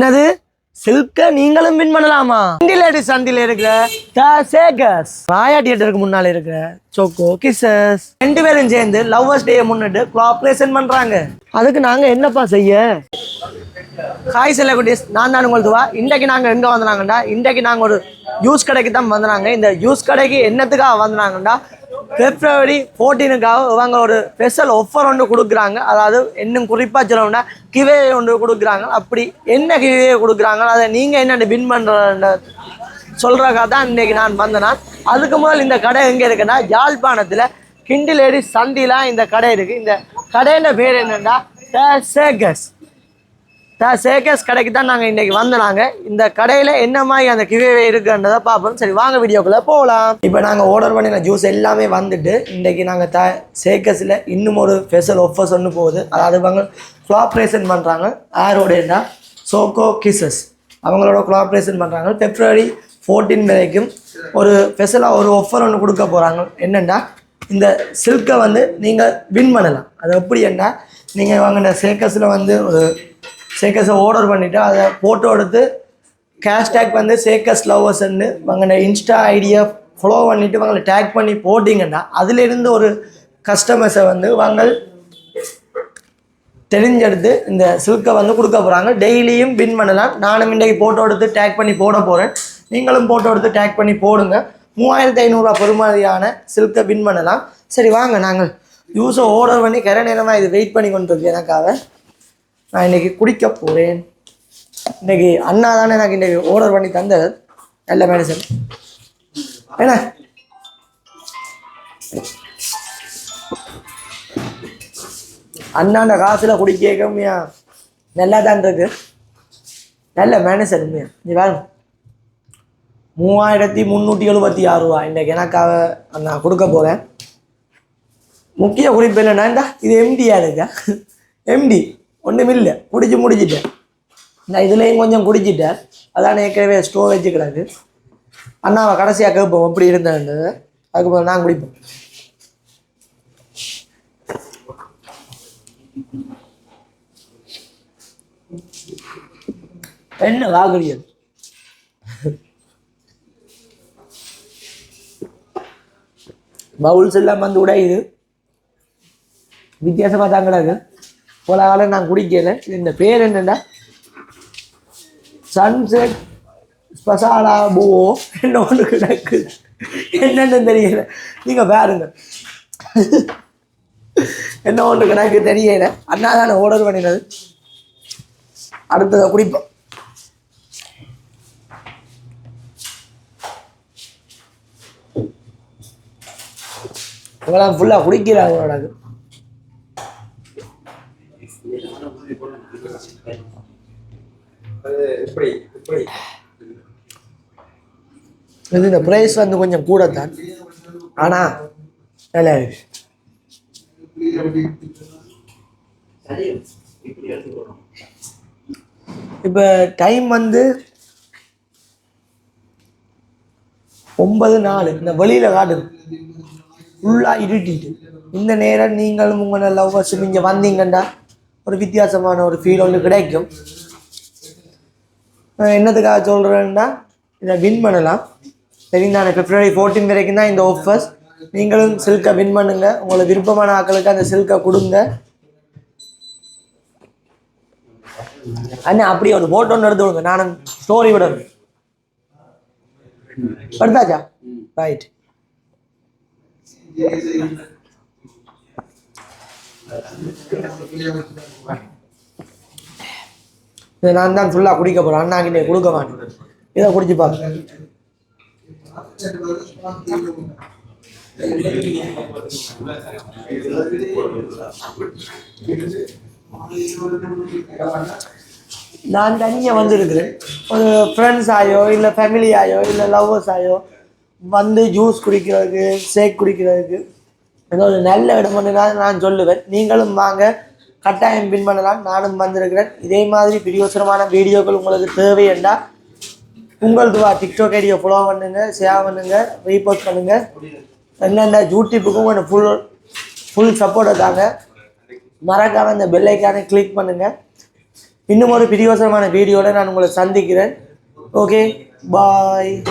என்னது சில்க நீங்களும் வின் பண்ணலாமா? இண்டிலேடி சந்தில இருக்கிற த சேகர்ஸ் ராயா தியேட்டருக்கு முன்னால இருக்கிற சோக்கோ கிசஸ் 2 பேரும் சேர்ந்து லவ்வர்ஸ் டே முன்னிட்டு கோஆபரேஷன் பண்றாங்க. அதுக்கு நாங்க என்னப்பா செய்ய? ஹாய் செல்லகுட்டீஸ், நான் தான் உங்களுக்கு இன்றைக்கு நாங்கள் எங்கே வந்தாங்கண்டா, இன்றைக்கு நாங்கள் ஒரு ஜூஸ் கடைக்கு தான் வந்தாங்க. இந்த ஜூஸ் கடைக்கு என்னத்துக்காக வந்தாங்கண்டா, February 14க்காக இவங்க ஒரு ஸ்பெஷல் ஆஃபர் ஒன்று கொடுக்குறாங்க. அதாவது இன்னும் குறிப்பாக சொல்லணும்னா கிவே ஒன்று கொடுக்குறாங்க. அப்படி என்ன கிவே கொடுக்குறாங்க, அதை நீங்கள் என்ன வின் பண்ணுற சொல்கிறக்காக தான் இன்றைக்கி நான் வந்தேன்னா. அதுக்கு முதல் இந்த கடை எங்கே இருக்குன்னா, யாழ்ப்பாணத்தில் கிண்டிலேடி சந்திலாம் இந்த கடை இருக்குது. இந்த கடையோட பேர் என்னென்னா த சேகர்ஸ் கடைக்கு தான் நாங்கள் இன்றைக்கி வந்தோம். இந்த கடையில் என்ன மாதிரி அந்த கிவே இருக்குன்றதை பார்ப்போம். சரி வாங்க வீடியோக்குள்ளே போகலாம். இப்போ நாங்கள் ஆர்டர் பண்ணின ஜூஸ் எல்லாமே வந்துட்டு இன்றைக்கி நாங்கள் சேகர்ஸில் இன்னும் ஒரு ஸ்பெஷல் ஆஃபர்ஸ் ஒன்று போகுது. அதாவது அவங்க கோஆப்ரேஷன் பண்ணுறாங்க. யாரோடனா சோக்கோ கிசஸ் அவங்களோட கோஆப்ரேஷன் பண்ணுறாங்க. February 14 வரைக்கும் ஒரு ஸ்பெஷலாக ஒரு ஆஃபர் ஒன்று கொடுக்க போகிறாங்க. என்னென்னா, இந்த சில்கை நீங்கள் வின் பண்ணலாம். அது எப்படி என்ன, நீங்கள் வாங்கின சேகர்ஸில் ஒரு சேகர்ஸை ஆர்டர் பண்ணிவிட்டு அதை ஃபோட்டோ எடுத்து கேஷ்டேக் சேகர்ஸ் லவ்வர்ஸ்ன்னு வாங்கின இன்ஸ்டா ஐடியை ஃபாலோ பண்ணிவிட்டு வாங்களை டேக் பண்ணி போட்டிங்கன்னா அதிலிருந்து ஒரு கஸ்டமர்ஸை வாங்க தெரிஞ்செடுத்து இந்த சில்கை கொடுக்க போகிறாங்க. டெய்லியும் வின் பண்ணலாம். நானும் இன்றைக்கு ஃபோட்டோ எடுத்து டேக் பண்ணி போட போகிறேன். நீங்களும் ஃபோட்டோ எடுத்து டேக் பண்ணி போடுங்க. 3500 பெருமதியான சில்கை வின் பண்ணலாம். சரி வாங்க நாங்கள் ஜூஸை ஆர்டர் பண்ணி கரை நேரமாக இது வெயிட் பண்ணி கொண்டு இருக்கு எனக்காக. நான் இன்றைக்கி குடிக்க போகிறேன். இன்றைக்கி அண்ணா தானே எனக்கு இன்றைக்கி ஆர்டர் பண்ணி தந்தது. நல்ல மேனேஜர் என்ன அண்ணாண்ட காசில் குடிக்க உண்மையா நல்லா தான் இருக்கு. நல்ல மேனேஜர் உண்மையா. நீ வேறு 3376 ரூபா இன்றைக்கி எனக்காக நான் கொடுக்க போகிறேன். முக்கிய குறிப்பு என்னென்னா, இது எம்டியா இருக்கா? எம்டி ஒன்றும் இல்லை, முடிச்சிட்டேன். நான் இதுலேயும் கொஞ்சம் குடிச்சிட்டேன். அதான் ஏற்கனவே ஸ்டோர் வச்சுக்கிறாங்க. அண்ணாவை கடைசியாக கேட்போம் எப்படி இருந்தேன்றது. அதுக்கப்புறம் நான் குடிப்போம். என்ன வாக்குறியது பவுல்ஸ் எல்லாம் உடையுது. வித்தியாசமாக தான் கிடக்கு. போல காலம் நான் குடிக்கல. இந்த பேர் என்னென்னா சன்செட் ஸ்பெஷாலா போ என்ன ஒன்று கிடக்கு. என்னென்னு தெரியல, நீங்கள் பாருங்க. என்ன ஒன்று கிடக்கு தெரியல. அண்ணா தானே ஆர்டர் பண்ணினது. அடுத்ததை குடிப்போம். இவெல்லாம் ஃபுல்லாக குடிக்கிறாங்க. அவனோட இது இந்த ப்ரைஸ் கொஞ்சம் கூட தான், ஆனால் நல்லா இருக்கு. இப்போ டைம் 9:04. இந்த வெளியில் காட்டுது ஃபுல்லாக இருட்டிட்டு. இந்த நேரம் நீங்களும் உங்களோட லவ்வர்ஸும் இங்கே வந்தீங்கண்டா ஒரு வித்தியாசமான ஒரு ஃபீல் ஒன்று கிடைக்கும். என்னத்துக்காக சொல்கிறேன்னா, இதை வின் பண்ணலாம். சரிங்களா? February 14 வரைக்கும் தான் இந்த ஆஃபர்ஸ். நீங்களும் சில்கை வின் பண்ணுங்க. உங்களுக்கு விருப்பமான ஆட்களுக்கு அந்த சில்கை கொடுங்க. அண்ணா அப்படியே ஒரு போட்டோ ஒன்று எடுத்து விடுங்க. நானும் ஸ்டோரி விடணும். எடுத்தாச்சா? ரைட். இதை நான் தான் ஃபுல்லாக குடிக்க போகிறேன். அண்ணாக்கிட்டே கொடுக்க மாட்டேன். இதை குடிச்சு பார்க்க. நான் தனியாக வந்துருக்கிறேன். ஒரு ஃப்ரெண்ட்ஸ் ஆயோ இல்லை ஃபேமிலி ஆயோ இல்லை லவ்வர்ஸ் ஆயோ ஜூஸ் குடிக்கிறதுக்கு, ஷேக் குடிக்கிறதுக்கு ஏதோ ஒரு நல்ல இடம் தான் நான் சொல்லுவேன். நீங்களும் வாங்க, கட்டாயம் வின் பண்ணலாம். நானும் வந்திருக்கிறேன். இதே மாதிரி பிரியோசனமான வீடியோக்கள் உங்களுக்கு தேவையண்டா உங்கள் டிக்டாக் ஐடியை ஃபாலோ பண்ணுங்கள், ஷேர் பண்ணுங்கள், ரீபோஸ்ட் பண்ணுங்கள். என்னென்ன யூடியூப்புக்கும் கொஞ்சம் ஃபுல் சப்போர்ட்டை தாங்க. மறக்காமல் இந்த பெல் ஐக்கானை கிளிக் பண்ணுங்கள். இன்னும் ஒரு பிரியோசனமான வீடியோவில் நான் உங்களை சந்திக்கிறேன். ஓகே, பாய்.